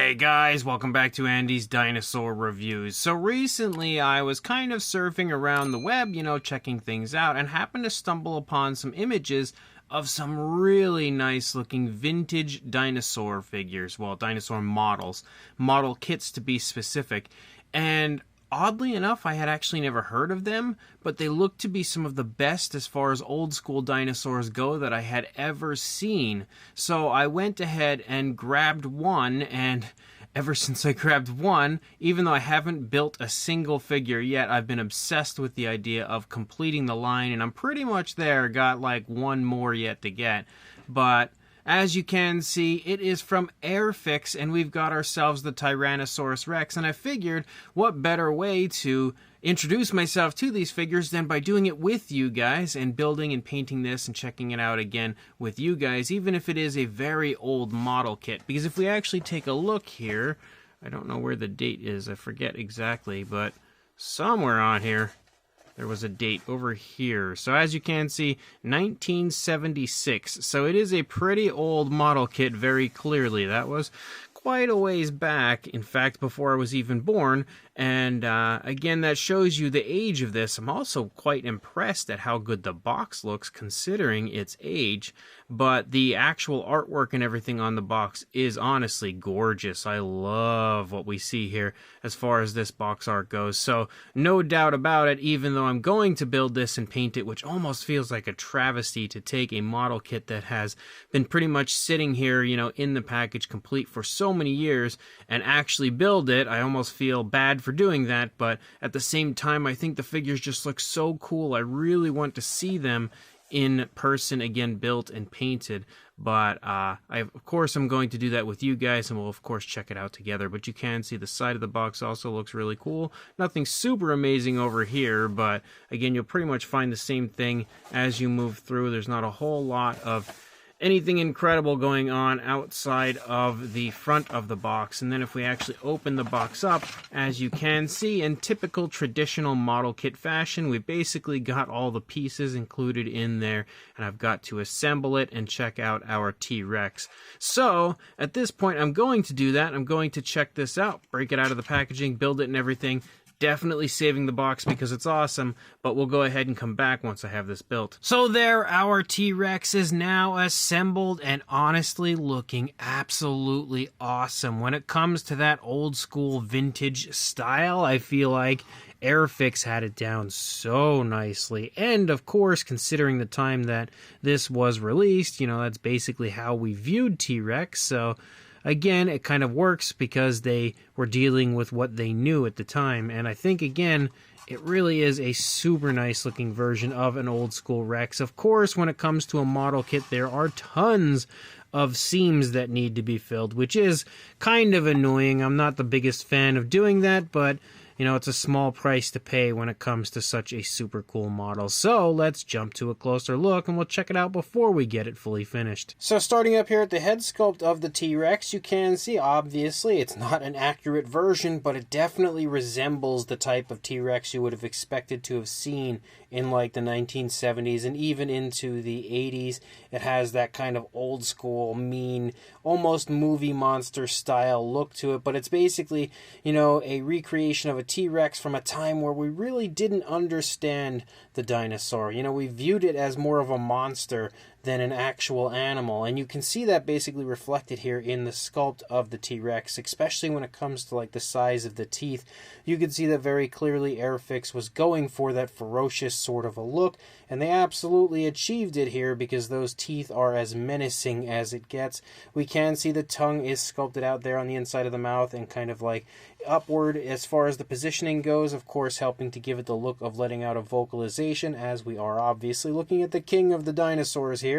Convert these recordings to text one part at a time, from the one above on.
Hey guys, welcome back to Andy's Dinosaur Reviews. So recently I was kind of surfing around the web, checking things out, and happened to stumble upon some images of some really nice looking vintage dinosaur figures. Well, dinosaur models. Model kits to be specific. And oddly enough, I had actually never heard of them, but they looked to be some of the best as far as old school dinosaurs go that I had ever seen. So I went ahead and grabbed one, and ever since I grabbed one, even though I haven't built a single figure yet, I've been obsessed with the idea of completing the line, and I'm pretty much there. Got like one more yet to get. But as you can see, it is from Airfix, and we've got ourselves the Tyrannosaurus Rex, and I figured what better way to introduce myself to these figures than by doing it with you guys and building and painting this and checking it out again with you guys, even if it is a very old model kit. Because if we actually take a look here, I don't know where the date is, I forget exactly, but somewhere on here there was a date over here. So as you can see, 1976. So it is a pretty old model kit, very clearly. That was quite a ways back, in fact, before I was even born. And again, that shows you the age of this. I'm also quite impressed at how good the box looks considering its age. But the actual artwork and everything on the box is honestly gorgeous. I love what we see here as far as this box art goes. So no doubt about it, even though I'm going to build this and paint it, which almost feels like a travesty to take a model kit that has been pretty much sitting here, in the package complete for so many years, and actually build it. I almost feel bad for doing that, but at the same time, I think the figures just look so cool. I really want to see them in person again, built and painted. But of course I'm going to do that with you guys, and we'll of course check it out together. But you can see the side of the box also looks really cool. Nothing super amazing over here, but again, you'll pretty much find the same thing as you move through. There's not a whole lot of anything incredible going on outside of the front of the box. And then if we actually open the box up, as you can see, in typical traditional model kit fashion, we basically got all the pieces included in there, and I've got to assemble it and check out our T-Rex. So at this point, I'm going to do that. I'm going to check this out, break it out of the packaging, build it and everything. Definitely saving the box because it's awesome, but we'll go ahead and come back once I have this built. So there, our T-Rex is now assembled and honestly looking absolutely awesome. When it comes to that old school vintage style, I feel like Airfix had it down so nicely. And of course, considering the time that this was released, that's basically how we viewed T-Rex. So again, it kind of works because they were dealing with what they knew at the time. And I think, again, it really is a super nice looking version of an old school Rex. Of course, when it comes to a model kit, there are tons of seams that need to be filled, which is kind of annoying. I'm not the biggest fan of doing that, but it's a small price to pay when it comes to such a super cool model. So let's jump to a closer look and we'll check it out before we get it fully finished. So starting up here at the head sculpt of the T-Rex, you can see obviously it's not an accurate version, but it definitely resembles the type of T-Rex you would have expected to have seen in like the 1970s and even into the 80s. It has that kind of old school, mean, almost movie monster style look to it, but it's basically, a recreation of a T-Rex from a time where we really didn't understand the dinosaur. We viewed it as more of a monster than an actual animal, and you can see that basically reflected here in the sculpt of the T-Rex, especially when it comes to like the size of the teeth. You can see that very clearly Airfix was going for that ferocious sort of a look, and they absolutely achieved it here because those teeth are as menacing as it gets. We can see the tongue is sculpted out there on the inside of the mouth and kind of like upward as far as the positioning goes, of course helping to give it the look of letting out a vocalization, as we are obviously looking at the king of the dinosaurs here.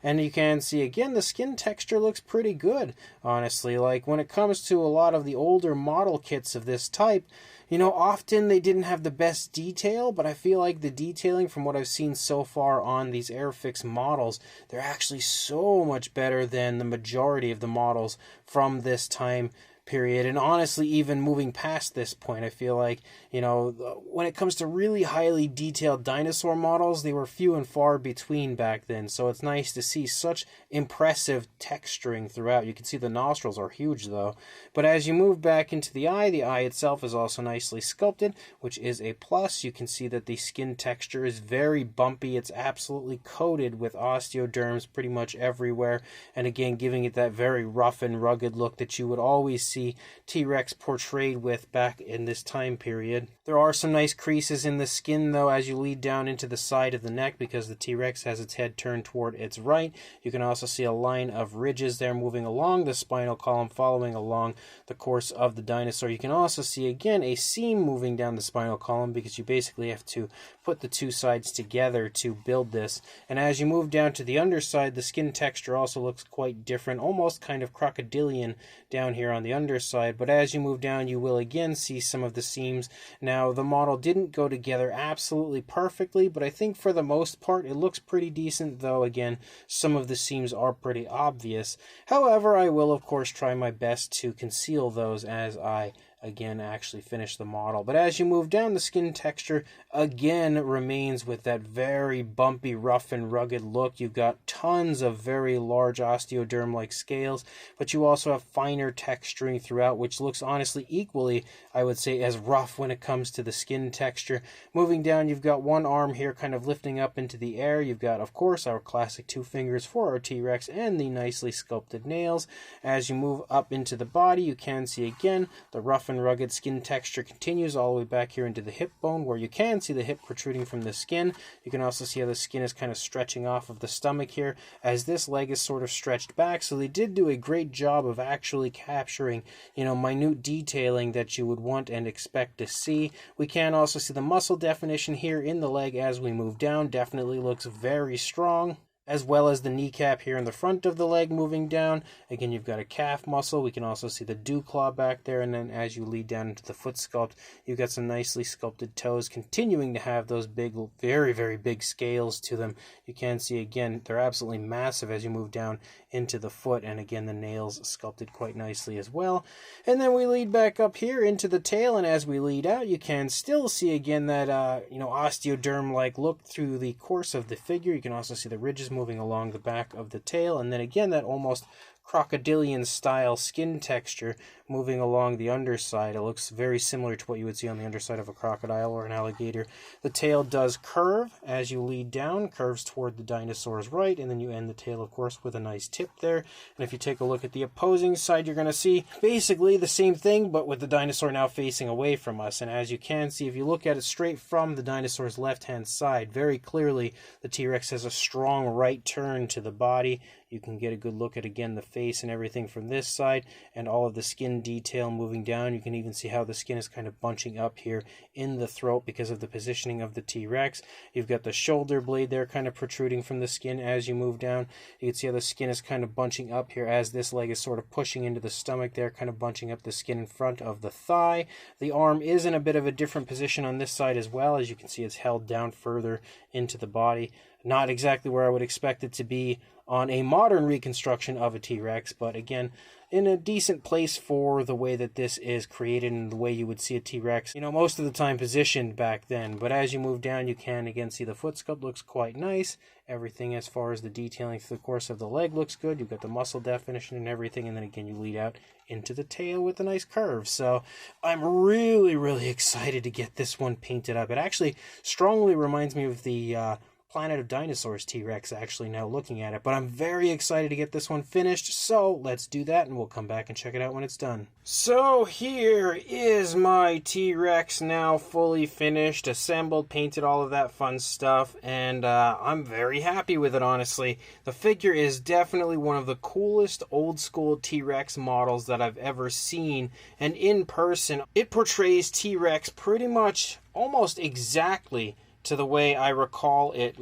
And you can see again the skin texture looks pretty good, honestly. Like when it comes to a lot of the older model kits of this type, often they didn't have the best detail, but I feel like the detailing from what I've seen so far on these Airfix models, they're actually so much better than the majority of the models from this time period, and honestly even moving past this point. I feel like, when it comes to really highly detailed dinosaur models, they were few and far between back then, so it's nice to see such impressive texturing throughout. You can see the nostrils are huge though, but as you move back into the eye itself is also nicely sculpted, which is a plus. You can see that the skin texture is very bumpy. It's absolutely coated with osteoderms pretty much everywhere, and again giving it that very rough and rugged look that you would always see T-Rex portrayed with back in this time period. There are some nice creases in the skin though as you lead down into the side of the neck, because the T-Rex has its head turned toward its right. You can also see a line of ridges there moving along the spinal column, following along the course of the dinosaur. You can also see again a seam moving down the spinal column, because you basically have to put the two sides together to build this. And as you move down to the underside, the skin texture also looks quite different, almost kind of crocodilian down here on the underside. But as you move down, you will again see some of the seams. Now, the model didn't go together absolutely perfectly, but I think for the most part it looks pretty decent, though again some of the seams are pretty obvious. However, I will of course try my best to conceal those as I again actually finish the model. But as you move down, the skin texture again remains with that very bumpy, rough and rugged look. You've got tons of very large osteoderm like scales, but you also have finer texturing throughout, which looks honestly equally, I would say, as rough when it comes to the skin texture. Moving down, you've got one arm here kind of lifting up into the air. You've got of course our classic two fingers for our T-Rex and the nicely sculpted nails. As you move up into the body, you can see again the rough and rugged skin texture continues all the way back here into the hip bone, where you can see the hip protruding from the skin. You can also see how the skin is kind of stretching off of the stomach here as this leg is sort of stretched back. So they did do a great job of actually capturing, minute detailing that you would want and expect to see. We can also see the muscle definition here in the leg as we move down. Definitely looks very strong, as well as the kneecap here in the front of the leg moving down. Again, you've got a calf muscle. We can also see the dew claw back there, and then as you lead down into the foot sculpt, you've got some nicely sculpted toes continuing to have those big, very, very big scales to them. You can see again, they're absolutely massive as you move down into the foot, and again, the nails sculpted quite nicely as well. And then we lead back up here into the tail, and as we lead out, you can still see again that, osteoderm-like look through the course of the figure. You can also see the ridges moving along the back of the tail, and then again that almost crocodilian style skin texture moving along the underside. It looks very similar to what you would see on the underside of a crocodile or an alligator. The tail does curve as you lead down, curves toward the dinosaur's right, and then you end the tail of course with a nice tip there. And if you take a look at the opposing side, you're going to see basically the same thing, but with the dinosaur now facing away from us. And as you can see, if you look at it straight from the dinosaur's left hand side, very clearly the T-Rex has a strong right turn to the body. You can get a good look at again the face and everything from this side, and all of the skin detail moving down. You can even see how the skin is kind of bunching up here in the throat because of the positioning of the T-Rex. You've got the shoulder blade there kind of protruding from the skin as you move down. You can see how the skin is kind of bunching up here as this leg is sort of pushing into the stomach there, kind of bunching up the skin in front of the thigh. The arm is in a bit of a different position on this side as well. As you can see, it's held down further into the body. Not exactly where I would expect it to be on a modern reconstruction of a T-Rex, but again, in a decent place for the way that this is created and the way you would see a T-Rex, most of the time positioned back then. But as you move down, you can again see the foot sculpt looks quite nice. Everything as far as the detailing through the course of the leg looks good. You've got the muscle definition and everything, and then again you lead out into the tail with a nice curve. So I'm really, really excited to get this one painted up. It actually strongly reminds me of the Planet of Dinosaurs T-Rex, actually, now looking at it. But I'm very excited to get this one finished, so let's do that, and we'll come back and check it out when it's done. So here is my T-Rex now fully finished, assembled, painted, all of that fun stuff, and I'm very happy with it, honestly. The figure is definitely one of the coolest old-school T-Rex models that I've ever seen, and in person, it portrays T-Rex pretty much almost exactly to the way I recall it,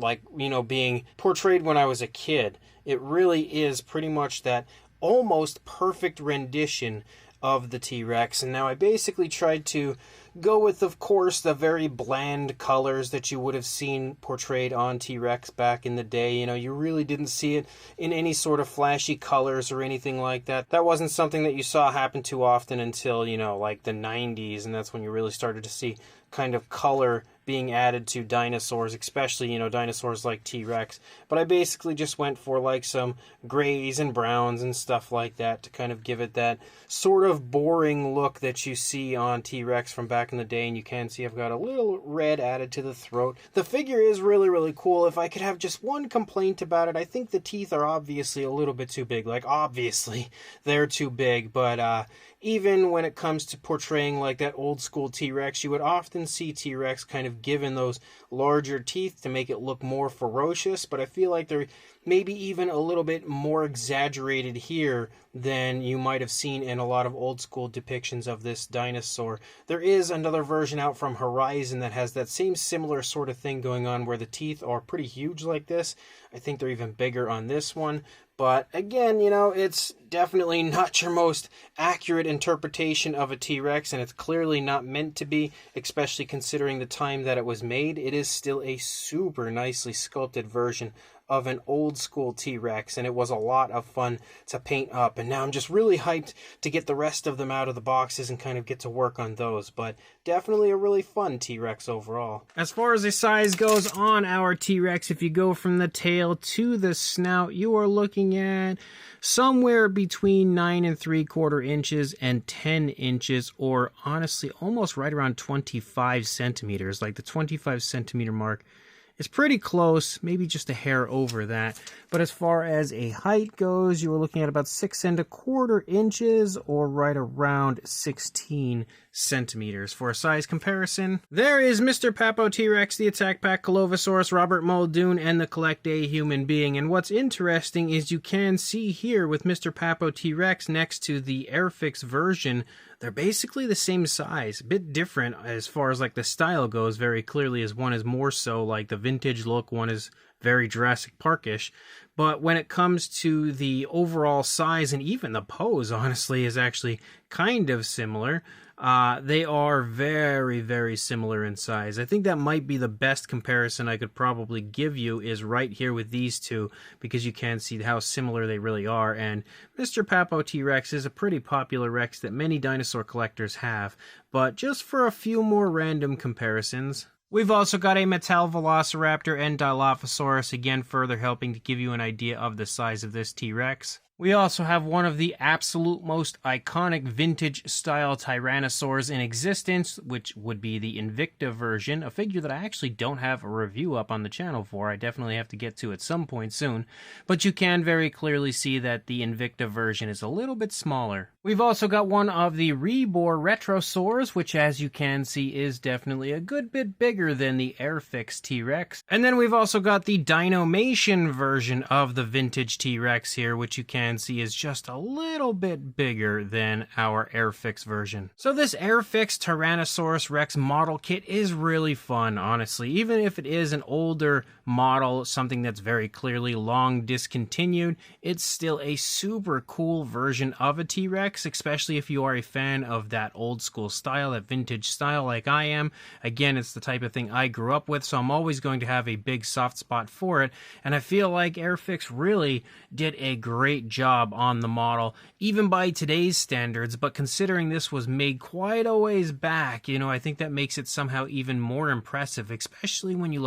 being portrayed when I was a kid. It really is pretty much that almost perfect rendition of the T-Rex. And now I basically tried to go with, of course, the very bland colors that you would have seen portrayed on T-Rex back in the day. You really didn't see it in any sort of flashy colors or anything like that. That wasn't something that you saw happen too often until, like the 90s, and that's when you really started to see kind of color being added to dinosaurs, especially, dinosaurs like T-Rex. But I basically just went for like some grays and browns and stuff like that to kind of give it that sort of boring look that you see on T-Rex from back in the day. And you can see I've got a little red added to the throat. The figure is really, really cool. If I could have just one complaint about it, I think the teeth are obviously a little bit too big. Like, obviously, they're too big, but even when it comes to portraying like that old school T-Rex, you would often see T-Rex kind of given those larger teeth to make it look more ferocious, but I feel like they're maybe even a little bit more exaggerated here than you might have seen in a lot of old school depictions of this dinosaur. There is another version out from Horizon that has that same similar sort of thing going on where the teeth are pretty huge like this. I think they're even bigger on this one. But again, it's definitely not your most accurate interpretation of a T-Rex, and it's clearly not meant to be, especially considering the time that it was made. It is still a super nicely sculpted version of an old school T-Rex, and it was a lot of fun to paint up. And now I'm just really hyped to get the rest of them out of the boxes and kind of get to work on those. But definitely a really fun T-Rex overall. As far as the size goes on our T-Rex, if you go from the tail to the snout, you are looking at somewhere between 9 3/4 inches and 10 inches, or honestly almost right around 25 centimeters. Like the 25 centimeter mark is pretty close, maybe just a hair over that. But as far as a height goes, you were looking at about 6 1/4 inches, or right around 16 centimeters. For a size comparison, there is Mr. Papo T-Rex, the Attack Pack Colovosaurus, Robert Muldoon, and the Collect A Human Being. And what's interesting is you can see here with Mr. Papo T-Rex next to the Airfix version, they're basically the same size. A bit different as far as like the style goes, very clearly, as one is more so like the vintage look, one is very Jurassic Parkish. But when it comes to the overall size and even the pose, honestly, is actually kind of similar. They are very, very similar in size. I think that might be the best comparison I could probably give you is right here with these two, because you can see how similar they really are. And Mr. Papo T-Rex is a pretty popular Rex that many dinosaur collectors have. But just for a few more random comparisons, we've also got a Mattel Velociraptor and Dilophosaurus, again further helping to give you an idea of the size of this T-Rex. We also have one of the absolute most iconic vintage-style Tyrannosaurs in existence, which would be the Invicta version, a figure that I actually don't have a review up on the channel for. I definitely have to get to at some point soon, but you can very clearly see that the Invicta version is a little bit smaller. We've also got one of the Rebor Retrosaurs, which as you can see is definitely a good bit bigger than the Airfix T-Rex. And then we've also got the Dinomation version of the vintage T-Rex here, which you can see is just a little bit bigger than our Airfix version. So this Airfix Tyrannosaurus Rex model kit is really fun, honestly. Even if it is an older model, something that's very clearly long discontinued, it's still a super cool version of a T-Rex, especially if you are a fan of that old school style, that vintage style like I am. Again, it's the type of thing I grew up with, so I'm always going to have a big soft spot for it, and I feel like Airfix really did a great job on the model, even by today's standards. But considering this was made quite a ways back, I think that makes it somehow even more impressive, especially when you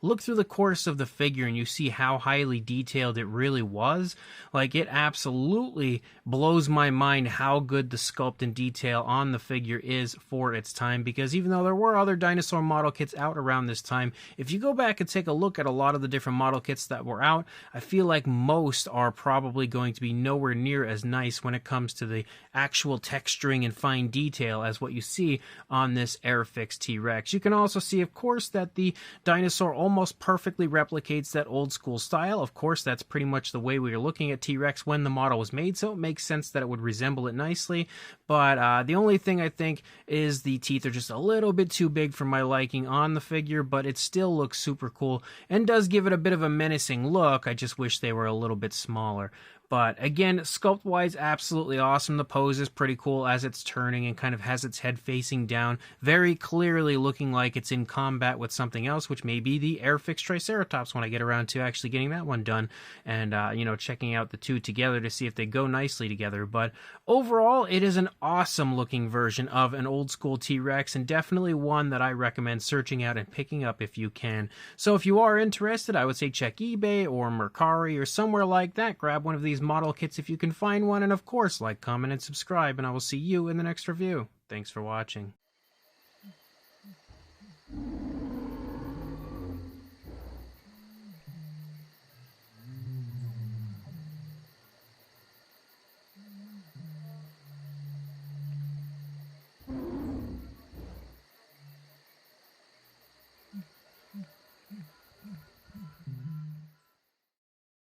look through the course of the figure and you see how highly detailed it really was. It absolutely blows my mind how good the sculpt and detail on the figure is for its time, because even though there were other dinosaur model kits out around this time, if you go back and take a look at a lot of the different model kits that were out, I feel like most are probably going to be nowhere near as nice when it comes to the actual texturing and fine detail as what you see on this Airfix T-Rex. You can also see, of course, that the dinosaur almost perfectly replicates that old school style. Of course, that's pretty much the way we were looking at T-Rex when the model was made, so it makes sense that it would resemble it nicely. But the only thing I think is the teeth are just a little bit too big for my liking on the figure, but it still looks super cool and does give it a bit of a menacing look. I just wish they were a little bit smaller. But again, sculpt-wise, absolutely awesome. The pose is pretty cool as it's turning and kind of has its head facing down, very clearly looking like it's in combat with something else, which may be the Airfix Triceratops when I get around to actually getting that one done and, checking out the two together to see if they go nicely together. But overall, it is an awesome-looking version of an old-school T-Rex and definitely one that I recommend searching out and picking up if you can. So if you are interested, I would say check eBay or Mercari or somewhere like that. Grab one of these model kits if you can find one, and of course, like, comment, and subscribe, and I will see you in the next review. Thanks for watching.